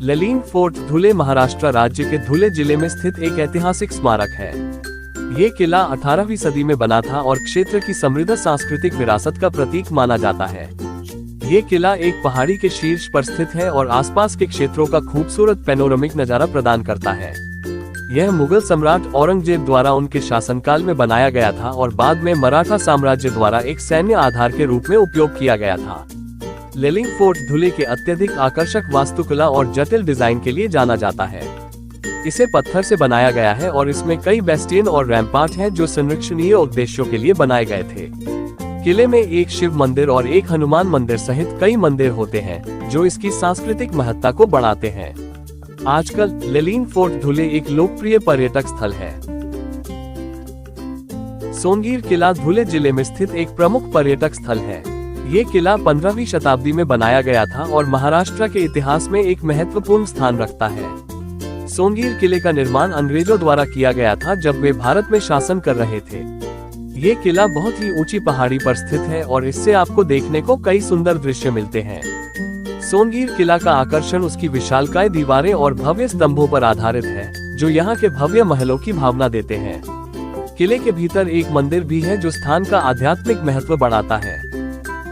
Lalin fort धुले महाराष्ट्र राज्य के धुले जिले में स्थित एक ऐतिहासिक स्मारक है। ये किला 18वीं सदी में बना था और क्षेत्र की समृद्ध सांस्कृतिक विरासत का प्रतीक माना जाता है। ये किला एक पहाड़ी के शीर्ष पर स्थित है और आसपास के क्षेत्रों का खूबसूरत पैनोरामिक नजारा प्रदान करता है। यह मुगल सम्राट औरंगजेब द्वारा उनके शासनकाल में बनाया गया था और बाद में मराठा साम्राज्य द्वारा एक सैन्य आधार के रूप में उपयोग किया गया था। ललीन फोर्ट धुले के अत्यधिक आकर्षक वास्तुकला और जटिल डिजाइन के लिए जाना जाता है। इसे पत्थर से बनाया गया है और इसमें कई बेस्टियन और रैम्पार्ट हैं जो संरक्षणीय उद्देश्यों के लिए बनाए गए थे। किले में एक शिव मंदिर और एक हनुमान मंदिर सहित कई मंदिर होते हैं जो इसकी सांस्कृतिक महत्ता को बढ़ाते हैं। आजकल ललीन फोर्ट धुले एक लोकप्रिय पर्यटक स्थल है। सोनगीर किला धुले जिले में स्थित एक प्रमुख पर्यटक स्थल है। ये किला 15वीं शताब्दी में बनाया गया था और महाराष्ट्र के इतिहास में एक महत्वपूर्ण स्थान रखता है। सोनगीर किले का निर्माण अंग्रेजों द्वारा किया गया था जब वे भारत में शासन कर रहे थे। ये किला बहुत ही ऊंची पहाड़ी पर स्थित है और इससे आपको देखने को कई सुंदर दृश्य मिलते हैं। सोनगीर किला का आकर्षण उसकी विशालकाय दीवारें और भव्य स्तंभों पर आधारित है, जो यहाँ के भव्य महलों की भावना देते हैं। किले के भीतर एक मंदिर भी है जो स्थान का आध्यात्मिक महत्व बढ़ाता है।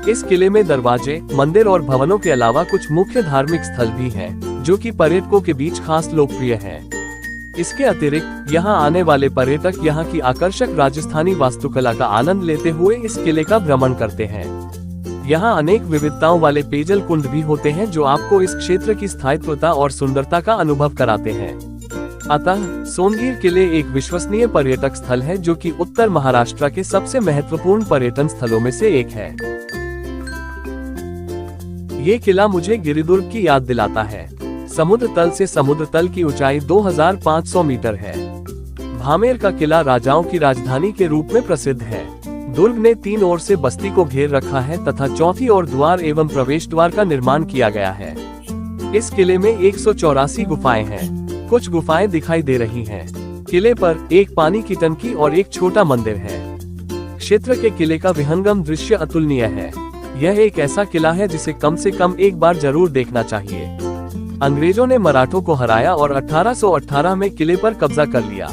इस किले में दरवाजे, मंदिर और भवनों के अलावा कुछ मुख्य धार्मिक स्थल भी हैं, जो कि पर्यटकों के बीच खास लोकप्रिय हैं। इसके अतिरिक्त यहाँ आने वाले पर्यटक यहाँ की आकर्षक राजस्थानी वास्तुकला का आनंद लेते हुए इस किले का भ्रमण करते हैं। यहाँ अनेक विविधताओं वाले पेयजल कुंड भी होते हैं जो आपको इस क्षेत्र की स्थायित्वता और सुंदरता का अनुभव कराते हैं। अतः सोनगीर किले एक विश्वसनीय पर्यटक स्थल है जो कि उत्तर महाराष्ट्र के सबसे महत्वपूर्ण पर्यटन स्थलों में से एक है। ये किला मुझे गिरिदुर्ग की याद दिलाता है। समुद्र तल से समुद्र तल की ऊंचाई 2500 मीटर है। भामेर का किला राजाओं की राजधानी के रूप में प्रसिद्ध है। दुर्ग ने 3 ओर से बस्ती को घेर रखा है तथा चौथी ओर द्वार एवं प्रवेश द्वार का निर्माण किया गया है। इस किले में 184 गुफाएं हैं। कुछ गुफाएं दिखाई दे रही हैं। किले पर एक पानी की टंकी और एक छोटा मंदिर है। क्षेत्र के किले का विहंगम दृश्य अतुलनीय है। यह एक ऐसा किला है जिसे कम से कम एक बार जरूर देखना चाहिए। अंग्रेजों ने मराठों को हराया और 1818 में किले पर कब्जा कर लिया।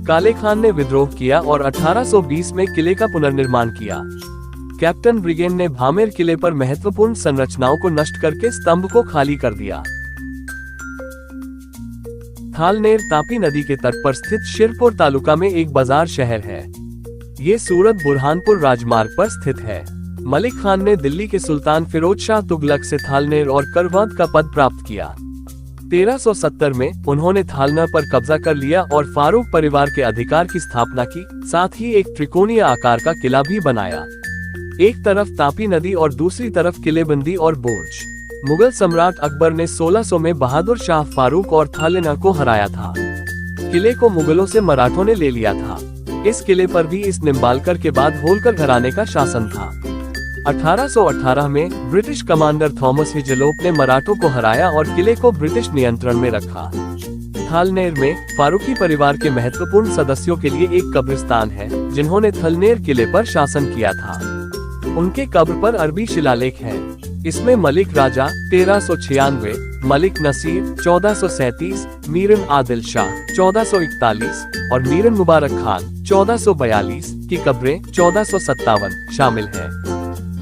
काले खान ने विद्रोह किया और 1820 में किले का पुनर्निर्माण किया। कैप्टन ब्रिगेन ने भामेर किले पर महत्वपूर्ण संरचनाओं को नष्ट करके स्तंभ को खाली कर दिया। थालनेर तापी नदी के तट पर स्थित शिरपुर तालुका में एक बाजार शहर है। ये सूरत बुरहानपुर राजमार्ग पर स्थित है। मलिक खान ने दिल्ली के सुल्तान फिरोज शाह तुगलक से थालनेर और करवाद का पद प्राप्त किया। 1370 में उन्होंने थालनेर पर कब्जा कर लिया और फारूक परिवार के अधिकार की स्थापना की। साथ ही एक त्रिकोणीय आकार का किला भी बनाया। एक तरफ तापी नदी और दूसरी तरफ किलेबंदी और बुर्ज। मुगल सम्राट अकबर ने 1600 में बहादुर शाह फारूक और थालनेर को हराया था। किले को मुगलों से मराठों ने ले लिया था। इस किले पर भी इस निम्बालकर के बाद होलकर घराने का शासन था। 1818 में ब्रिटिश कमांडर थॉमस हिजलोप ने मराठों को हराया और किले को ब्रिटिश नियंत्रण में रखा। थालनेर में फारूकी परिवार के महत्वपूर्ण सदस्यों के लिए एक कब्रिस्तान है जिन्होंने थालनेर किले पर शासन किया था। उनके कब्र पर अरबी शिलालेख है। इसमें मलिक राजा 1396, मलिक नसीर 1437, मीरन आदिल शाह 1441 और मीरन मुबारक खान 1442 की कब्रें 1457 शामिल हैं।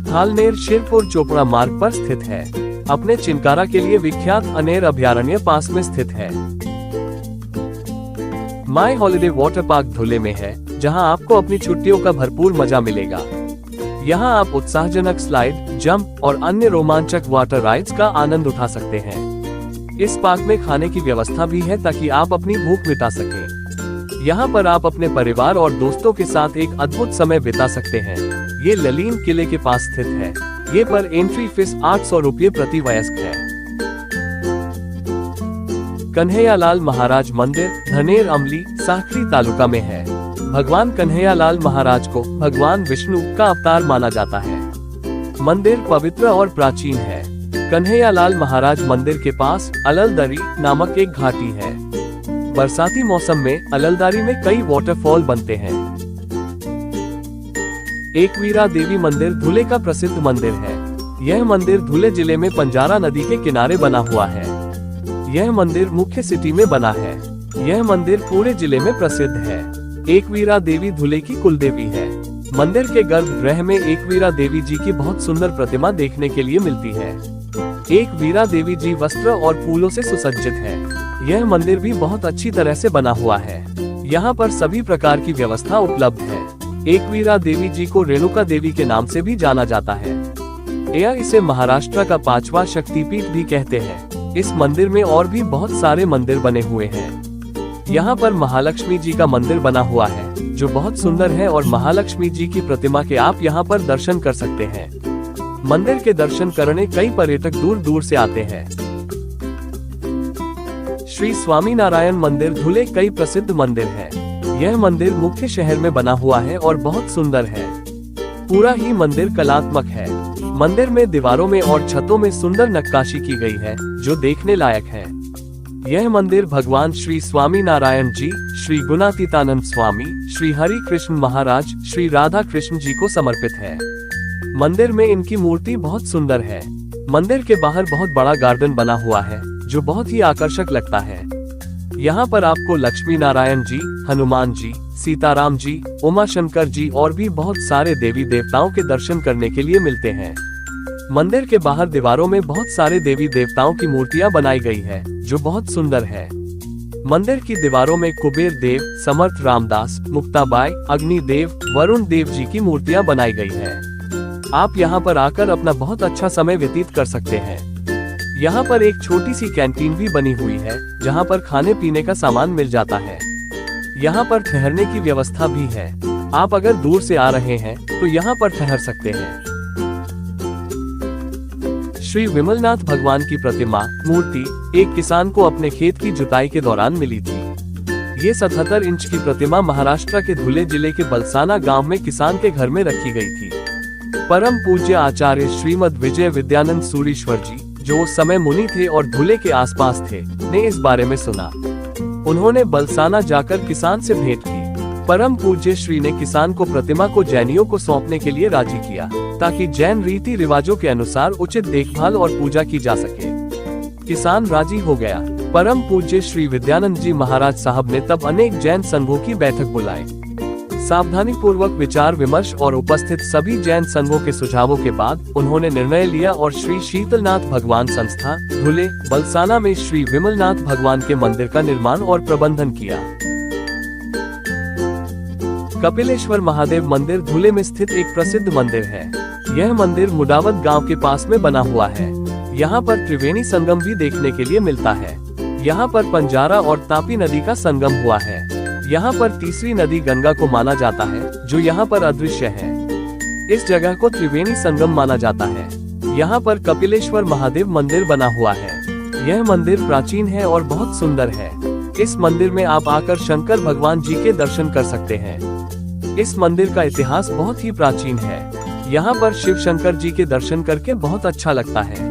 थालनेर शिरपुर चोपड़ा मार्ग पर स्थित है। अपने चिनकारा के लिए विख्यात अनेर अभयारण्य पास में स्थित है। माई हॉलिडे वाटर पार्क धुले में है, जहां आपको अपनी छुट्टियों का भरपूर मजा मिलेगा। यहां आप उत्साहजनक स्लाइड, जंप और अन्य रोमांचक वाटर राइड्स का आनंद उठा सकते हैं। इस पार्क में खाने की व्यवस्था भी है ताकि आप अपनी भूख मिटा सकें। यहाँ पर आप अपने परिवार और दोस्तों के साथ एक अद्भुत समय बिता सकते हैं। ये ललीन किले के पास स्थित है। ये पर एंट्री फीस 800 रुपये प्रति वयस्क है। कन्हैयालाल महाराज मंदिर धनेर अमली साखरी तालुका में है। भगवान कन्हैयालाल महाराज को भगवान विष्णु का अवतार माना जाता है। मंदिर पवित्र और प्राचीन है। कन्हैयालाल महाराज मंदिर के पास अललदरी नामक एक घाटी है। बरसाती मौसम में अललदारी में कई वाटरफॉल बनते हैं। एकवीरा देवी मंदिर धुले का प्रसिद्ध मंदिर है। यह मंदिर धुले जिले में पंजारा नदी के किनारे बना हुआ है। यह मंदिर मुख्य सिटी में बना है। यह मंदिर पूरे जिले में प्रसिद्ध है। एकवीरा देवी धुले की कुल देवी है। मंदिर के गर्भगृह में एकवीरा देवी जी की बहुत सुंदर प्रतिमा देखने के लिए मिलती है। एकवीरा देवी जी वस्त्र और फूलों से सुसज्जित है। यह मंदिर भी बहुत अच्छी तरह से बना हुआ है। यहाँ पर सभी प्रकार की व्यवस्था उपलब्ध है। एकवीरा देवी जी को रेणुका देवी के नाम से भी जाना जाता है। या इसे महाराष्ट्र का 5वां शक्तिपीठ भी कहते हैं। इस मंदिर में और भी बहुत सारे मंदिर बने हुए हैं। यहाँ पर महालक्ष्मी जी का मंदिर बना हुआ है जो बहुत सुंदर है और महालक्ष्मी जी की प्रतिमा के आप यहाँ पर दर्शन कर सकते हैं। मंदिर के दर्शन करने कई पर्यटक दूर दूर से आते हैं। श्री स्वामीनारायण मंदिर धुले कई प्रसिद्ध मंदिर है। यह मंदिर मुख्य शहर में बना हुआ है और बहुत सुंदर है। पूरा ही मंदिर कलात्मक है। मंदिर में दीवारों में और छतों में सुंदर नक्काशी की गई है जो देखने लायक है। यह मंदिर भगवान श्री स्वामीनारायण जी, श्री गुणातीतानंद स्वामी, श्री हरि कृष्ण महाराज, श्री राधा कृष्ण जी को समर्पित है। मंदिर में इनकी मूर्ति बहुत सुंदर है। मंदिर के बाहर बहुत बड़ा गार्डन बना हुआ है जो बहुत ही आकर्षक लगता है। यहाँ पर आपको लक्ष्मी नारायण जी, हनुमान जी, सीताराम जी, उमा शंकर जी और भी बहुत सारे देवी देवताओं के दर्शन करने के लिए मिलते हैं। मंदिर के बाहर दीवारों में बहुत सारे देवी देवताओं की मूर्तियां बनाई गई है जो बहुत सुंदर है। मंदिर की दीवारों में कुबेर देव, समर्थ रामदास, मुक्ताबाई, अग्निदेव, वरुण देव जी की मूर्तियां बनाई गई है। आप यहाँ पर आकर अपना बहुत अच्छा समय व्यतीत कर सकते हैं। यहाँ पर एक छोटी सी कैंटीन भी बनी हुई है जहाँ पर खाने पीने का सामान मिल जाता है। यहाँ पर ठहरने की व्यवस्था भी है। आप अगर दूर से आ रहे हैं तो यहाँ पर ठहर सकते हैं। श्री विमलनाथ भगवान की प्रतिमा मूर्ति एक किसान को अपने खेत की जुताई के दौरान मिली थी। ये 77 इंच की प्रतिमा महाराष्ट्र के धुले जिले के बलसाना गांव में किसान के घर में रखी गई थी। परम पूज्य आचार्य श्रीमद विजय विद्यानंद सूरीश्वर जी, जो उस समय मुनि थे और धुले के आसपास थे, ने इस बारे में सुना। उन्होंने बलसाना जाकर किसान से भेंट की। परम पूज्य श्री ने किसान को प्रतिमा को जैनियों को सौंपने के लिए राजी किया ताकि जैन रीति रिवाजों के अनुसार उचित देखभाल और पूजा की जा सके। किसान राजी हो गया। परम पूज्य श्री विद्यानंद जी महाराज साहब ने तब अनेक जैन संघों की बैठक बुलाई। सावधानी पूर्वक विचार विमर्श और उपस्थित सभी जैन संघों के सुझावों के बाद उन्होंने निर्णय लिया और श्री शीतलनाथ भगवान संस्था धुले बलसाना में श्री विमलनाथ भगवान के मंदिर का निर्माण और प्रबंधन किया। कपिलेश्वर महादेव मंदिर धुले में स्थित एक प्रसिद्ध मंदिर है। यह मंदिर मुडावत गांव के पास में बना हुआ है। यहाँ पर त्रिवेणी संगम भी देखने के लिए मिलता है। यहाँ पर पंजारा और तापी नदी का संगम हुआ है। यहाँ पर तीसरी नदी गंगा को माना जाता है जो यहाँ पर अदृश्य है। इस जगह को त्रिवेणी संगम माना जाता है। यहाँ पर कपिलेश्वर महादेव मंदिर बना हुआ है। यह मंदिर प्राचीन है और बहुत सुंदर है। इस मंदिर में आप आकर शंकर भगवान जी के दर्शन कर सकते हैं। इस मंदिर का इतिहास बहुत ही प्राचीन है। यहाँ पर शिव शंकर जी के दर्शन करके बहुत अच्छा लगता है।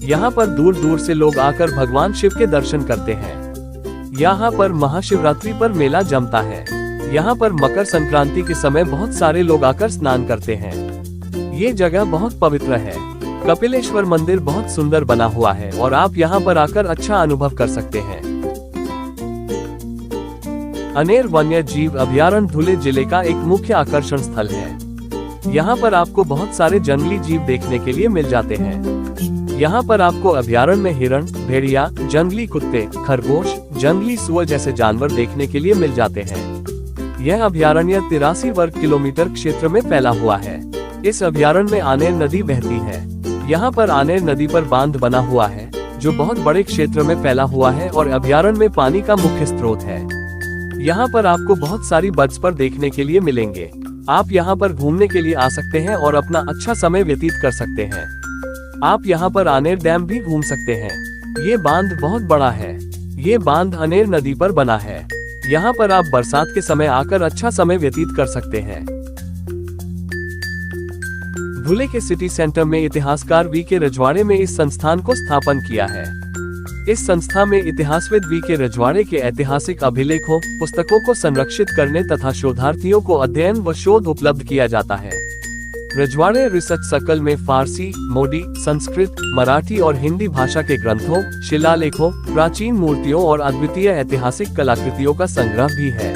यहाँ पर दूर दूर से लोग आकर भगवान शिव के दर्शन करते हैं। यहाँ पर महाशिवरात्रि पर मेला जमता है। यहाँ पर मकर संक्रांति के समय बहुत सारे लोग आकर स्नान करते हैं। ये जगह बहुत पवित्र है। कपिलेश्वर मंदिर बहुत सुंदर बना हुआ है और आप यहाँ पर आकर अच्छा अनुभव कर सकते हैं। अनेर वन्य जीव अभयारण्य धुले जिले का एक मुख्य आकर्षण स्थल है। यहाँ पर आपको बहुत सारे जंगली जीव देखने के लिए मिल जाते हैं। यहाँ पर आपको अभयारण्य में हिरण, भेड़िया, जंगली कुत्ते, खरगोश, जंगली सुअर जैसे जानवर देखने के लिए मिल जाते हैं। यह अभयारण्य 83 वर्ग किलोमीटर क्षेत्र में फैला हुआ है। इस अभयारण्य में आनेर नदी बहती है। यहाँ पर आनेर नदी पर बांध बना हुआ है जो बहुत बड़े क्षेत्र में फैला हुआ है और अभयारण्य में पानी का मुख्य स्रोत है। यहाँ पर आपको बहुत सारी बर्ड्स पर देखने के लिए मिलेंगे। आप यहाँ पर घूमने के लिए आ सकते हैं और अपना अच्छा समय व्यतीत कर सकते हैं। आप यहाँ पर आनेर डैम भी घूम सकते हैं। ये बांध बहुत बड़ा है। ये बांध अनेर नदी पर बना है। यहाँ पर आप बरसात के समय आकर अच्छा समय व्यतीत कर सकते हैं। धुले के सिटी सेंटर में इतिहासकार वी.के. रजवाड़े में इस संस्थान को स्थापन किया है। इस संस्था में इतिहासविद वी.के. रजवाड़े के ऐतिहासिक अभिलेखों, पुस्तकों को संरक्षित करने तथा शोधार्थियों को अध्ययन व शोध उपलब्ध किया जाता है। रजवाड़े रिसर्च सर्कल में फारसी, मोडी, संस्कृत, मराठी और हिंदी भाषा के ग्रंथों, शिलालेखों, प्राचीन मूर्तियों और अद्वितीय ऐतिहासिक कलाकृतियों का संग्रह भी है।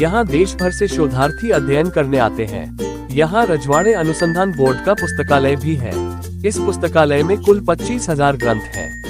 यहाँ देश भर से शोधार्थी अध्ययन करने आते हैं। यहाँ रजवाड़े अनुसंधान बोर्ड का पुस्तकालय भी है। इस पुस्तकालय में कुल 25,000 ग्रंथ हैं।